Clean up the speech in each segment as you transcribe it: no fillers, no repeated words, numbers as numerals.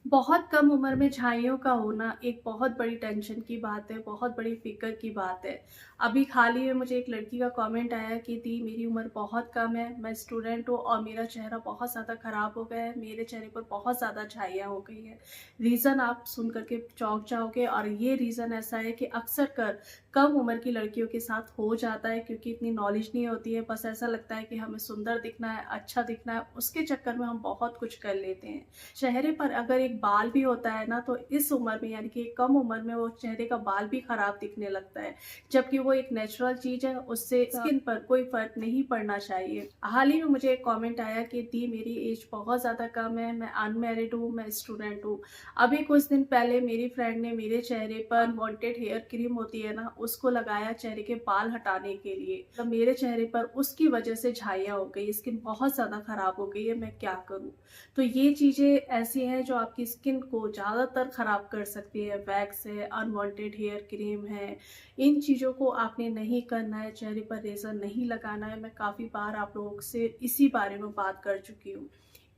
बहुत कम उम्र में झाइयों का होना एक बहुत बड़ी टेंशन की बात है, बहुत बड़ी फ़िक्र की बात है। अभी हाल ही में मुझे एक लड़की का कमेंट आया कि दी मेरी उम्र बहुत कम है, मैं स्टूडेंट हूँ और मेरा चेहरा बहुत ज़्यादा ख़राब हो गया है, मेरे चेहरे पर बहुत ज़्यादा झाइयाँ हो गई हैं। रीज़न आप सुन कर के चौंक जाओगे और ये रीज़न ऐसा है कि अक्सर कम उम्र की लड़कियों के साथ हो जाता है क्योंकि इतनी नॉलेज नहीं होती है, बस ऐसा लगता है कि हमें सुंदर दिखना है, अच्छा दिखना है, उसके चक्कर में हम बहुत कुछ कर लेते हैं। चेहरे पर अगर एक बाल भी होता है ना तो इस उम्र में यानी कि कम उम्र में वो चेहरे का बाल भी खराब दिखने लगता है, जबकि वो एक नेचुरल चीज है, उससे स्किन पर कोई फर्क नहीं पड़ना चाहिए। हाल ही में मुझे एक कमेंट आया कि दी मेरी एज बहुत ज्यादा कम है, मैं अनमैरिड हूँ, मैं स्टूडेंट हूँ। अभी कुछ दिन पहले मेरी फ्रेंड ने मेरे चेहरे पर अनवांटेड हेयर क्रीम होती है ना, उसको लगाया चेहरे के बाल हटाने के लिए। तो मेरे चेहरे पर उसकी वजह से झाइयाँ हो गई, स्किन बहुत ज्यादा खराब हो गई है, मैं क्या करूँ। तो ये चीज़ें ऐसी हैं जो आपकी स्किन को ज़्यादातर ख़राब कर सकती है। वैक्स है, अनवांटेड हेयर क्रीम है, इन चीज़ों को आपने नहीं करना है, चेहरे पर रेज़र नहीं लगाना है। मैं काफ़ी बार आप लोगों से इसी बारे में बात कर चुकी हूँ।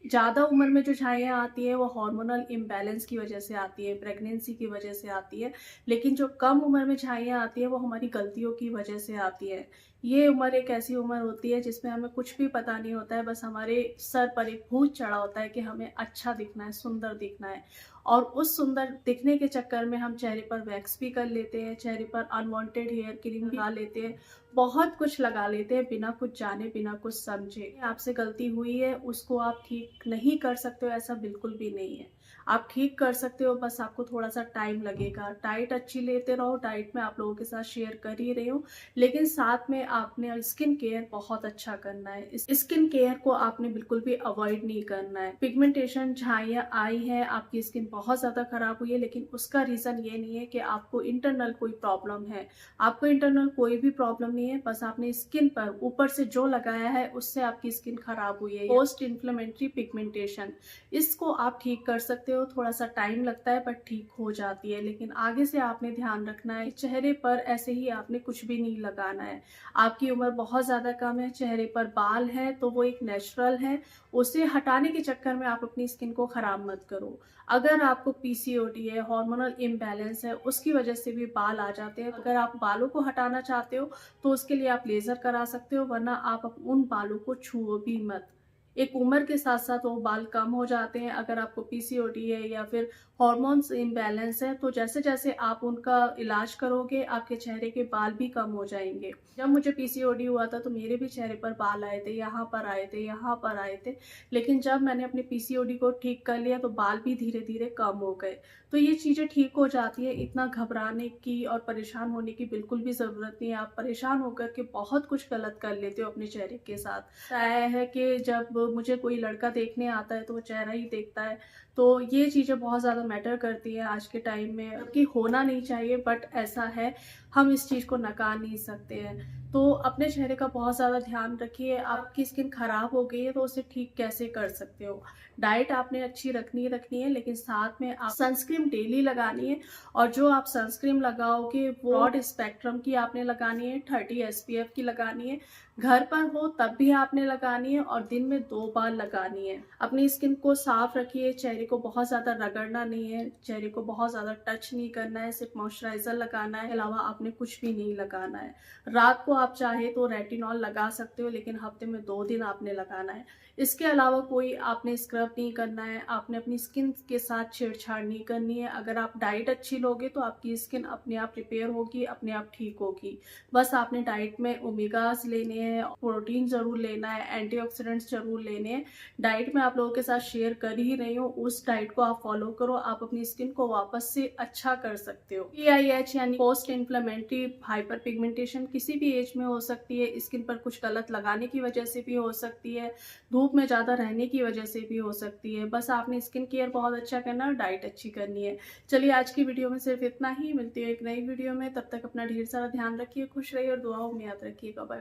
ज़्यादा उम्र में जो झाइयाँ आती हैं वो हार्मोनल इम्बैलेंस की वजह से आती है, प्रेगनेंसी की वजह से आती है। लेकिन जो कम उम्र में झाइयाँ आती हैं वो हमारी गलतियों की वजह से आती है। ये उम्र एक ऐसी उम्र होती है जिसमें हमें कुछ भी पता नहीं होता है, बस हमारे सर पर एक भूत चढ़ा होता है कि हमें अच्छा दिखना है, सुंदर दिखना है। और उस सुंदर दिखने के चक्कर में हम चेहरे पर वैक्स भी कर लेते हैं, चेहरे पर अनवांटेड हेयर क्रीम भी लगा लेते हैं, बहुत कुछ लगा लेते हैं बिना कुछ जाने, बिना कुछ समझे। आपसे गलती हुई है, उसको आप ठीक नहीं कर सकते हो, ऐसा बिल्कुल भी नहीं है। आप ठीक कर सकते हो, बस आपको थोड़ा-सा टाइम लगेगा। डाइट अच्छी लेते रहो, डाइट में आप लोगों के साथ शेयर कर ही रही हूँ, लेकिन साथ में आपने स्किन केयर बहुत अच्छा करना है। इस स्किन केयर को आपने बिल्कुल भी अवॉइड नहीं करना है। पिगमेंटेशन झाइयाँ आई हैं, आपकी स्किन बहुत ज़्यादा खराब हुई है, लेकिन उसका रीज़न ये नहीं है कि आपको इंटरनल कोई प्रॉब्लम है। आपको इंटरनल कोई भी प्रॉब्लम नहीं है, बस आपने स्किन पर ऊपर से जो लगाया है उससे आपकी स्किन खराब हुई है। पोस्ट इन्फ्लेमेटरी पिगमेंटेशन, इसको आप ठीक कर सकते हो, थोड़ा सा टाइम लगता है बट ठीक हो जाती है। लेकिन आगे से आपने ध्यान रखना है, चेहरे पर ऐसे ही आपने कुछ भी नहीं लगाना है। आपकी उम्र बहुत ज़्यादा कम है, चेहरे पर बाल है तो वो एक नेचुरल है, उसे हटाने के चक्कर में आप अपनी स्किन को खराब मत करो। अगर आपको पीसीओडी है, हार्मोनल इम्बैलेंस है, उसकी वजह से भी बाल आ जाते हैं। अगर आप बालों को हटाना चाहते हो तो उसके लिए आप लेज़र करा सकते हो, वरना आप उन बालों को छुओ भी मत। एक उम्र के साथ साथ वो बाल कम हो जाते हैं। अगर आपको पीसीओडी है या फिर हॉर्मोन्स इम्बैलेंस है तो जैसे जैसे आप उनका इलाज करोगे आपके चेहरे के बाल भी कम हो जाएंगे। जब मुझे पीसीओडी हुआ था तो मेरे भी चेहरे पर बाल आए थे, यहाँ पर आए थे, यहाँ पर आए थे, लेकिन जब मैंने अपने पीसीओडी को ठीक कर लिया तो बाल भी धीरे धीरे कम हो गए। तो ये चीज़ें ठीक हो जाती है, इतना घबराने की और परेशान होने की बिल्कुल भी ज़रूरत नहीं है। आप परेशान होकर के बहुत कुछ गलत कर लेते हो अपने चेहरे के साथ। आया है कि जब मुझे कोई लड़का देखने आता है तो वो चेहरा ही देखता है, तो ये चीज़ें बहुत ज़्यादा मैटर करती हैं आज के टाइम में, जबकि होना नहीं चाहिए बट ऐसा है, हम इस चीज़ को नकार नहीं सकते हैं। तो अपने चेहरे का बहुत ज़्यादा ध्यान रखिए। आपकी स्किन खराब हो गई है तो उसे ठीक कैसे कर सकते हो। डाइट आपने अच्छी रखनी है, लेकिन साथ में आप सनस्क्रीन डेली लगानी है, और जो आप सनस्क्रीन लगाओगे वो ब्रॉड स्पेक्ट्रम की आपने लगानी है, 30 एसपीएफ की लगानी है। घर पर हो तब भी आपने लगानी है और दिन में 2 बार लगानी है। अपनी स्किन को साफ रखिए, चेहरे को बहुत ज़्यादा रगड़ना नहीं है, चेहरे को बहुत ज़्यादा टच नहीं करना है, सिर्फ मॉइस्चराइज़र लगाना है, अलावा आपने कुछ भी नहीं लगाना है। रात को आप चाहे तो रेटिनॉल लगा सकते हो, लेकिन हफ्ते में 2 दिन आपने लगाना है। इसके अलावा कोई आपने स्क्रब नहीं करना है, आपने अपनी स्किन के साथ छेड़छाड़ नहीं करनी है। अगर आप डाइट अच्छी लोगे तो आपकी स्किन अपने आप रिपेयर होगी, अपने आप ठीक होगी। बस आपने डाइट में ओमेगास लेने हैं, प्रोटीन ज़रूर लेना है, एंटीऑक्सीडेंट्स ज़रूर लेने हैं। डाइट में आप लोगों के साथ शेयर कर ही रही हूँ, उस डाइट को आप फॉलो करो, आप अपनी स्किन को वापस से अच्छा कर सकते हो। PIH यानी पोस्ट इन्फ्लेमेटरी हाइपर पिगमेंटेशन किसी भी एज में हो सकती है, स्किन पर कुछ गलत लगाने की वजह से भी हो सकती है, धूप में ज़्यादा रहने की वजह से भी हो सकती है। बस आपने स्किन केयर बहुत अच्छा करना है और डाइट अच्छी करनी है। चलिए आज की वीडियो में सिर्फ इतना ही, मिलती है एक नई वीडियो में, तब तक अपना ढेर सारा ध्यान रखिए, खुश रहिए और दुआओं में याद रखिएगा। बाय।